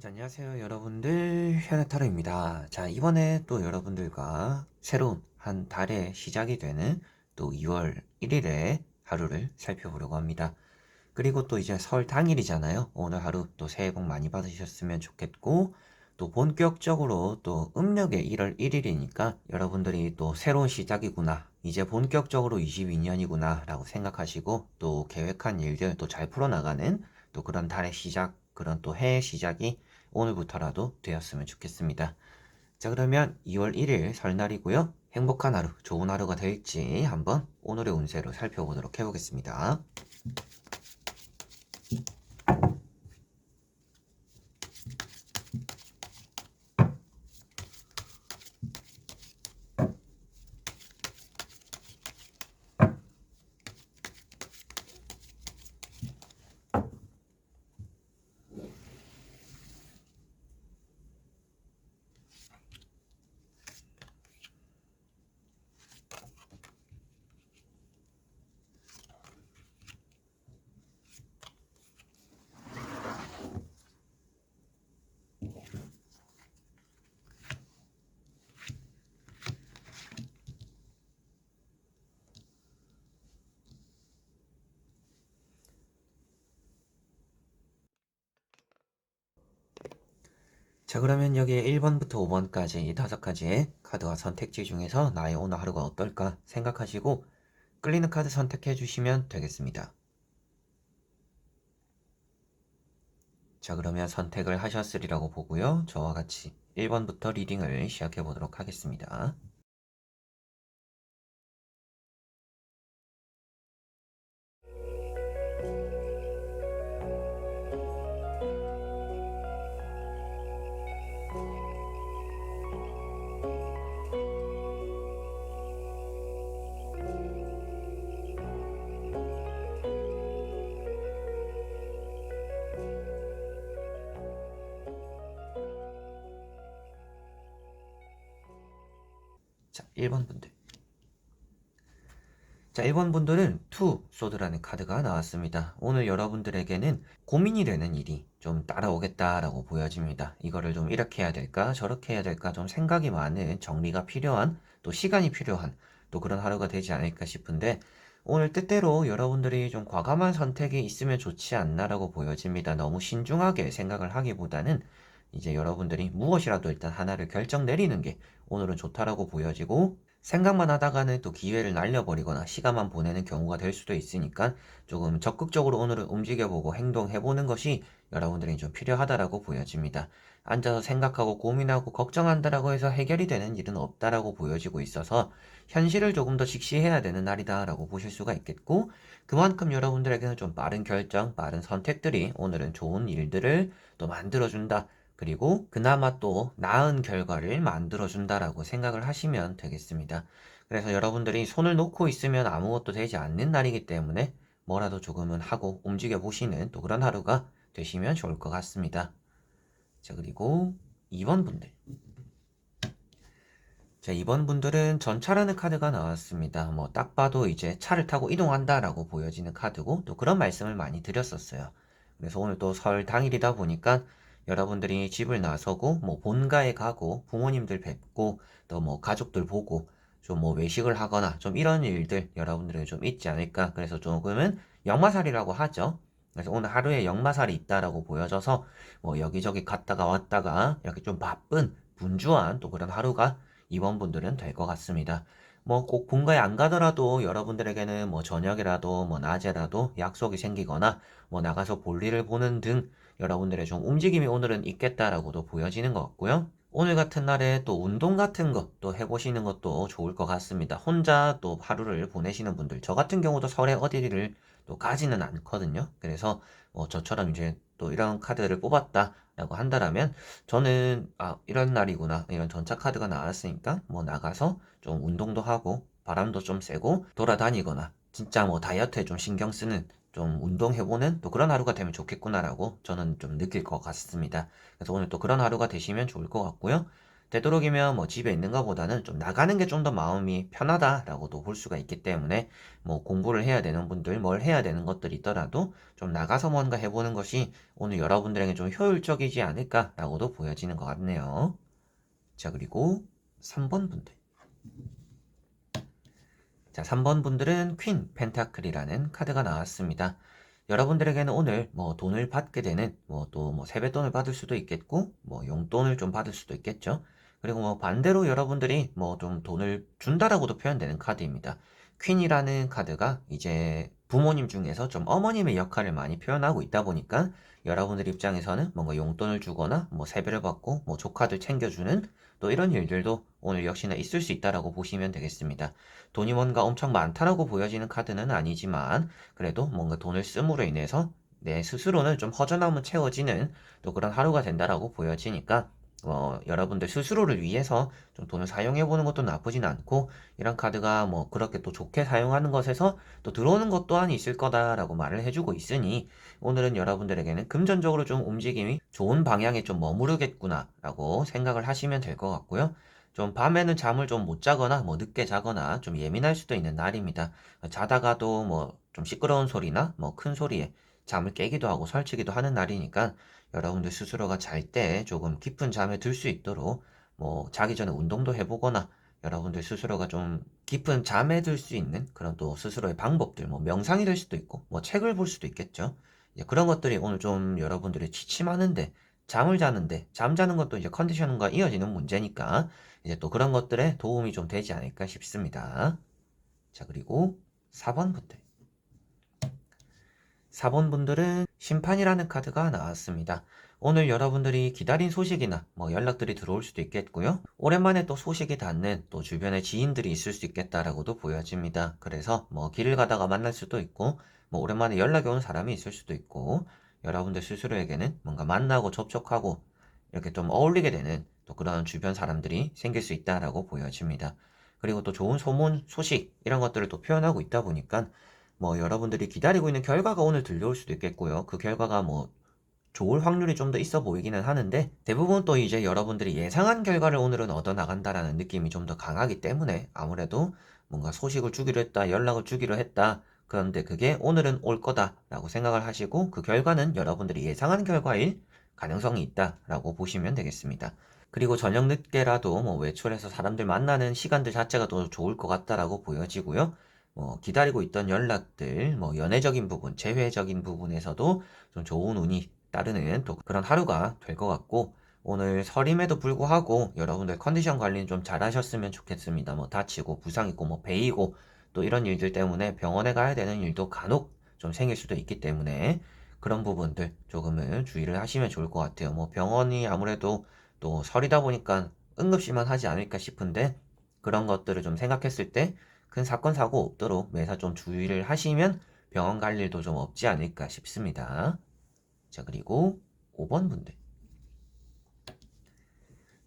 자, 안녕하세요 여러분들, 현해타로입니다. 자, 이번에 또 여러분들과 새로운 한 달의 시작이 되는 또 2월 1일의 하루를 살펴보려고 합니다. 그리고 또 이제 설 당일이잖아요. 오늘 하루 또 새해 복 많이 받으셨으면 좋겠고, 또 본격적으로 또 음력의 1월 1일이니까 여러분들이 또 새로운 시작이구나, 이제 본격적으로 22년이구나 라고 생각하시고 또 계획한 일들 또 잘 풀어나가는 또 그런 달의 시작, 그런 또 해의 시작이 오늘부터라도 되었으면 좋겠습니다. 자, 그러면 2월 1일 설날이고요. 행복한 하루, 좋은 하루가 될지 한번 오늘의 운세로 살펴보도록 해보겠습니다. 자, 그러면 여기에 1번부터 5번까지 이 5가지의 카드와 선택지 중에서 나의 오늘 하루가 어떨까 생각하시고 끌리는 카드 선택해 주시면 되겠습니다. 자, 그러면 선택을 하셨으리라고 보고요. 저와 같이 1번부터 리딩을 시작해 보도록 하겠습니다. 자, 1번 분들. 자, 1번 분들은 투 소드라는 카드가 나왔습니다. 오늘 여러분들에게는 고민이 되는 일이 좀 따라오겠다라고 보여집니다. 이거를 좀 이렇게 해야 될까, 저렇게 해야 될까, 좀 생각이 많은, 정리가 필요한, 또 시간이 필요한, 또 그런 하루가 되지 않을까 싶은데, 오늘 때때로 여러분들이 좀 과감한 선택이 있으면 좋지 않나라고 보여집니다. 너무 신중하게 생각을 하기보다는 이제 여러분들이 무엇이라도 일단 하나를 결정 내리는 게 오늘은 좋다라고 보여지고, 생각만 하다가는 또 기회를 날려버리거나 시간만 보내는 경우가 될 수도 있으니까 조금 적극적으로 오늘은 움직여보고 행동해보는 것이 여러분들이 좀 필요하다라고 보여집니다. 앉아서 생각하고 고민하고 걱정한다라고 해서 해결이 되는 일은 없다라고 보여지고 있어서 현실을 조금 더 직시해야 되는 날이다라고 보실 수가 있겠고, 그만큼 여러분들에게는 좀 빠른 결정, 빠른 선택들이 오늘은 좋은 일들을 또 만들어준다, 그리고 그나마 또 나은 결과를 만들어준다라고 생각을 하시면 되겠습니다. 그래서 여러분들이 손을 놓고 있으면 아무것도 되지 않는 날이기 때문에 뭐라도 조금은 하고 움직여 보시는 또 그런 하루가 되시면 좋을 것 같습니다. 자, 그리고 2번 분들. 자, 2번 분들은 전차라는 카드가 나왔습니다. 뭐 딱 봐도 이제 차를 타고 이동한다라고 보여지는 카드고, 또 그런 말씀을 많이 드렸었어요. 그래서 오늘 또 설 당일이다 보니까 여러분들이 집을 나서고 뭐 본가에 가고 부모님들 뵙고 또 뭐 가족들 보고 좀 뭐 외식을 하거나 좀 이런 일들 여러분들은 좀 있지 않을까. 그래서 조금은 역마살이라고 하죠. 그래서 오늘 하루에 역마살이 있다라고 보여져서 뭐 여기저기 갔다가 왔다가 이렇게 좀 바쁜 분주한 또 그런 하루가 이번 분들은 될 것 같습니다. 뭐 꼭 본가에 안 가더라도 여러분들에게는 뭐 저녁이라도 뭐 낮에라도 약속이 생기거나 뭐 나가서 볼일을 보는 등 여러분들의 좀 움직임이 오늘은 있겠다라고도 보여지는 것 같고요. 오늘 같은 날에 또 운동 같은 것도 해보시는 것도 좋을 것 같습니다. 혼자 또 하루를 보내시는 분들, 저 같은 경우도 설에 어디를 또 가지는 않거든요. 그래서 뭐 저처럼 이제 또 이런 카드를 뽑았다라고 한다라면 저는 이런 날이구나, 이런 전차 카드가 나왔으니까 뭐 나가서 좀 운동도 하고 바람도 좀 쐬고 돌아다니거나 진짜 뭐 다이어트에 좀 신경 쓰는, 좀 운동해보는 또 그런 하루가 되면 좋겠구나라고 저는 좀 느낄 것 같습니다. 그래서 오늘 또 그런 하루가 되시면 좋을 것 같고요. 되도록이면 뭐 집에 있는 것보다는 좀 나가는 게 좀 더 마음이 편하다라고도 볼 수가 있기 때문에 뭐 공부를 해야 되는 분들, 뭘 해야 되는 것들이 있더라도 좀 나가서 뭔가 해보는 것이 오늘 여러분들에게 좀 효율적이지 않을까라고도 보여지는 것 같네요. 자, 그리고 3번 분들. 자, 3번 분들은 퀸 펜타클이라는 카드가 나왔습니다. 여러분들에게는 오늘 뭐 돈을 받게 되는 뭐 또 뭐 세뱃돈을 받을 수도 있겠고 뭐 용돈을 좀 받을 수도 있겠죠. 그리고 뭐 반대로 여러분들이 뭐 좀 돈을 준다라고도 표현되는 카드입니다. 퀸이라는 카드가 이제 부모님 중에서 좀 어머님의 역할을 많이 표현하고 있다 보니까 여러분들 입장에서는 뭔가 용돈을 주거나 뭐 세배를 받고 뭐 조카들 챙겨주는 또 이런 일들도 오늘 역시나 있을 수 있다라고 보시면 되겠습니다. 돈이 뭔가 엄청 많다라고 보여지는 카드는 아니지만 그래도 뭔가 돈을 씀으로 인해서 내 스스로는 좀 허전함은 채워지는 또 그런 하루가 된다라고 보여지니까 여러분들 스스로를 위해서 좀 돈을 사용해 보는 것도 나쁘진 않고 이런 카드가 뭐 그렇게 또 좋게 사용하는 것에서 또 들어오는 것 또한 있을 거다라고 말을 해주고 있으니 오늘은 여러분들에게는 금전적으로 좀 움직임이 좋은 방향에 좀 머무르겠구나라고 생각을 하시면 될 것 같고요. 좀 밤에는 잠을 좀 못 자거나 뭐 늦게 자거나 좀 예민할 수도 있는 날입니다. 자다가도 뭐 좀 시끄러운 소리나 뭐 큰 소리에 잠을 깨기도 하고 설치기도 하는 날이니까 여러분들 스스로가 잘 때 조금 깊은 잠에 들 수 있도록 뭐 자기 전에 운동도 해보거나 여러분들 스스로가 좀 깊은 잠에 들 수 있는 그런 또 스스로의 방법들 뭐 명상이 될 수도 있고 뭐 책을 볼 수도 있겠죠. 이제 그런 것들이 오늘 좀 여러분들이 취침하는데 잠을 자는데 잠자는 것도 이제 컨디션과 이어지는 문제니까 이제 또 그런 것들에 도움이 좀 되지 않을까 싶습니다. 자, 그리고 4번 분들. 4번 분들은 심판이라는 카드가 나왔습니다. 오늘 여러분들이 기다린 소식이나 뭐 연락들이 들어올 수도 있겠고요. 오랜만에 또 소식이 닿는 또 주변의 지인들이 있을 수 있겠다라고도 보여집니다. 그래서 뭐 길을 가다가 만날 수도 있고 뭐 오랜만에 연락이 온 사람이 있을 수도 있고 여러분들 스스로에게는 뭔가 만나고 접촉하고 이렇게 좀 어울리게 되는 또 그런 주변 사람들이 생길 수 있다라고 보여집니다. 그리고 또 좋은 소문, 소식 이런 것들을 또 표현하고 있다 보니까 뭐 여러분들이 기다리고 있는 결과가 오늘 들려올 수도 있겠고요. 그 결과가 뭐 좋을 확률이 좀 더 있어 보이기는 하는데 대부분 또 이제 여러분들이 예상한 결과를 오늘은 얻어 나간다라는 느낌이 좀 더 강하기 때문에 아무래도 뭔가 소식을 주기로 했다, 연락을 주기로 했다. 그런데 그게 오늘은 올 거다라고 생각을 하시고 그 결과는 여러분들이 예상한 결과일 가능성이 있다라고 보시면 되겠습니다. 그리고 저녁 늦게라도 뭐 외출해서 사람들 만나는 시간들 자체가 더 좋을 것 같다라고 보여지고요. 뭐 기다리고 있던 연락들, 뭐 연애적인 부분, 재회적인 부분에서도 좀 좋은 운이 따르는 또 그런 하루가 될 것 같고 오늘 설임에도 불구하고 여러분들 컨디션 관리는 좀 잘하셨으면 좋겠습니다. 뭐 다치고 부상 있고 뭐 베이고 또 이런 일들 때문에 병원에 가야 되는 일도 간혹 좀 생길 수도 있기 때문에 그런 부분들 조금은 주의를 하시면 좋을 것 같아요. 뭐 병원이 아무래도 또 설이다 보니까 응급실만 하지 않을까 싶은데 그런 것들을 좀 생각했을 때 큰 사건 사고 없도록 매사 좀 주의를 하시면 병원 갈 일도 좀 없지 않을까 싶습니다. 자, 그리고 5번 분들.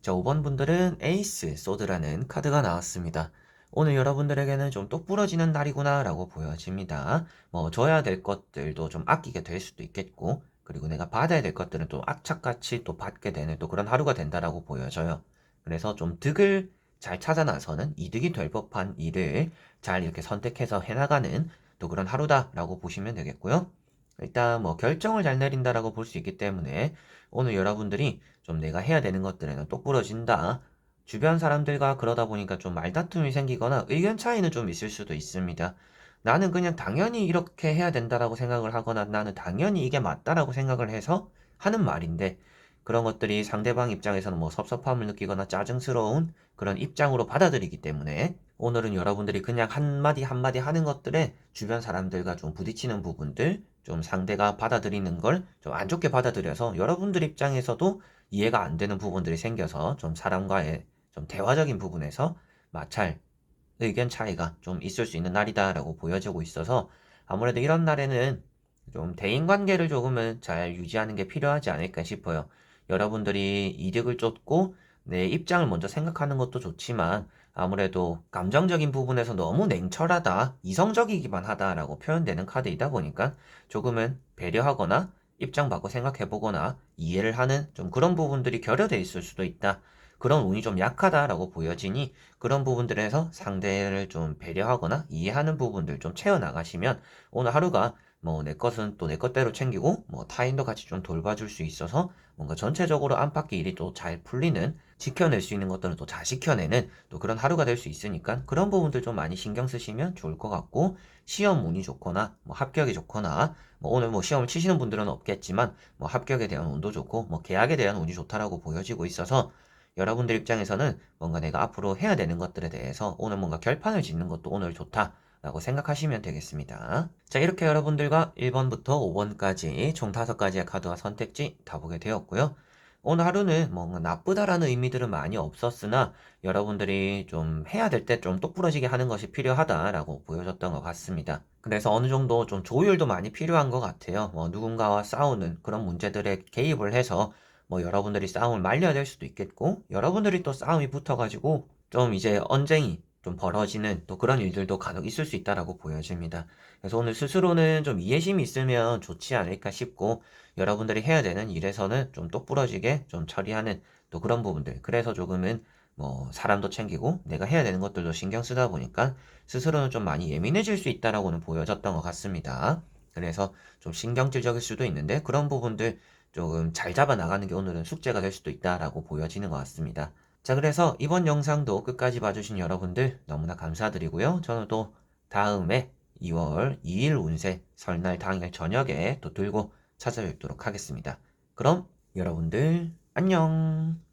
자, 5번 분들은 에이스 소드라는 카드가 나왔습니다. 오늘 여러분들에게는 좀 똑부러지는 날이구나 라고 보여집니다. 뭐 줘야 될 것들도 좀 아끼게 될 수도 있겠고 그리고 내가 받아야 될 것들은 또 악착같이 또 받게 되는 또 그런 하루가 된다라고 보여져요. 그래서 좀 득을 잘 찾아 나서는 이득이 될 법한 일을 잘 이렇게 선택해서 해나가는 또 그런 하루다라고 보시면 되겠고요. 일단 뭐 결정을 잘 내린다라고 볼 수 있기 때문에 오늘 여러분들이 좀 내가 해야 되는 것들에는 똑부러진다. 주변 사람들과 그러다 보니까 좀 말다툼이 생기거나 의견 차이는 좀 있을 수도 있습니다. 나는 그냥 당연히 이렇게 해야 된다라고 생각을 하거나 나는 당연히 이게 맞다라고 생각을 해서 하는 말인데 그런 것들이 상대방 입장에서는 뭐 섭섭함을 느끼거나 짜증스러운 그런 입장으로 받아들이기 때문에 오늘은 여러분들이 그냥 한마디 한마디 하는 것들에 주변 사람들과 좀 부딪히는 부분들, 좀 상대가 받아들이는 걸 좀 안 좋게 받아들여서 여러분들 입장에서도 이해가 안 되는 부분들이 생겨서 좀 사람과의 좀 대화적인 부분에서 마찰, 의견 차이가 좀 있을 수 있는 날이다라고 보여지고 있어서 아무래도 이런 날에는 좀 대인관계를 조금은 잘 유지하는 게 필요하지 않을까 싶어요. 여러분들이 이득을 쫓고 내 입장을 먼저 생각하는 것도 좋지만 아무래도 감정적인 부분에서 너무 냉철하다, 이성적이기만 하다라고 표현되는 카드이다 보니까 조금은 배려하거나 입장 바꿔 생각해보거나 이해를 하는 좀 그런 부분들이 결여돼 있을 수도 있다. 그런 운이 좀 약하다라고 보여지니 그런 부분들에서 상대를 좀 배려하거나 이해하는 부분들 좀 채워나가시면 오늘 하루가 뭐 내 것은 또 내 것대로 챙기고 뭐 타인도 같이 좀 돌봐줄 수 있어서 뭔가 전체적으로 안팎의 일이 또 잘 풀리는 지켜낼 수 있는 것들은 또 잘 지켜내는 또 그런 하루가 될 수 있으니까 그런 부분들 좀 많이 신경 쓰시면 좋을 것 같고 시험 운이 좋거나 뭐 합격이 좋거나 뭐 오늘 뭐 시험을 치시는 분들은 없겠지만 뭐 합격에 대한 운도 좋고 뭐 계약에 대한 운이 좋다라고 보여지고 있어서 여러분들 입장에서는 뭔가 내가 앞으로 해야 되는 것들에 대해서 오늘 뭔가 결판을 짓는 것도 오늘 좋다라고 생각하시면 되겠습니다. 자, 이렇게 여러분들과 1번부터 5번까지 총 5가지의 카드와 선택지 다 보게 되었고요. 오늘 하루는 뭔가 나쁘다라는 의미들은 많이 없었으나 여러분들이 좀 해야 될 때 좀 똑부러지게 하는 것이 필요하다라고 보여줬던 것 같습니다. 그래서 어느 정도 좀 조율도 많이 필요한 것 같아요. 뭐 누군가와 싸우는 그런 문제들에 개입을 해서 뭐 여러분들이 싸움을 말려야 될 수도 있겠고 여러분들이 또 싸움이 붙어가지고 좀 이제 언쟁이 좀 벌어지는 또 그런 일들도 간혹 있을 수 있다라고 보여집니다. 그래서 오늘 스스로는 좀 이해심이 있으면 좋지 않을까 싶고 여러분들이 해야 되는 일에서는 좀 똑부러지게 좀 처리하는 또 그런 부분들. 그래서 조금은 뭐 사람도 챙기고 내가 해야 되는 것들도 신경 쓰다 보니까 스스로는 좀 많이 예민해질 수 있다라고는 보여졌던 것 같습니다. 그래서 좀 신경질적일 수도 있는데 그런 부분들 조금 잘 잡아 나가는 게 오늘은 숙제가 될 수도 있다라고 보여지는 것 같습니다. 자, 그래서 이번 영상도 끝까지 봐주신 여러분들 너무나 감사드리고요. 저는 또 다음에 2월 2일 운세 설날 당일 저녁에 또 들고 찾아뵙도록 하겠습니다. 그럼 여러분들 안녕.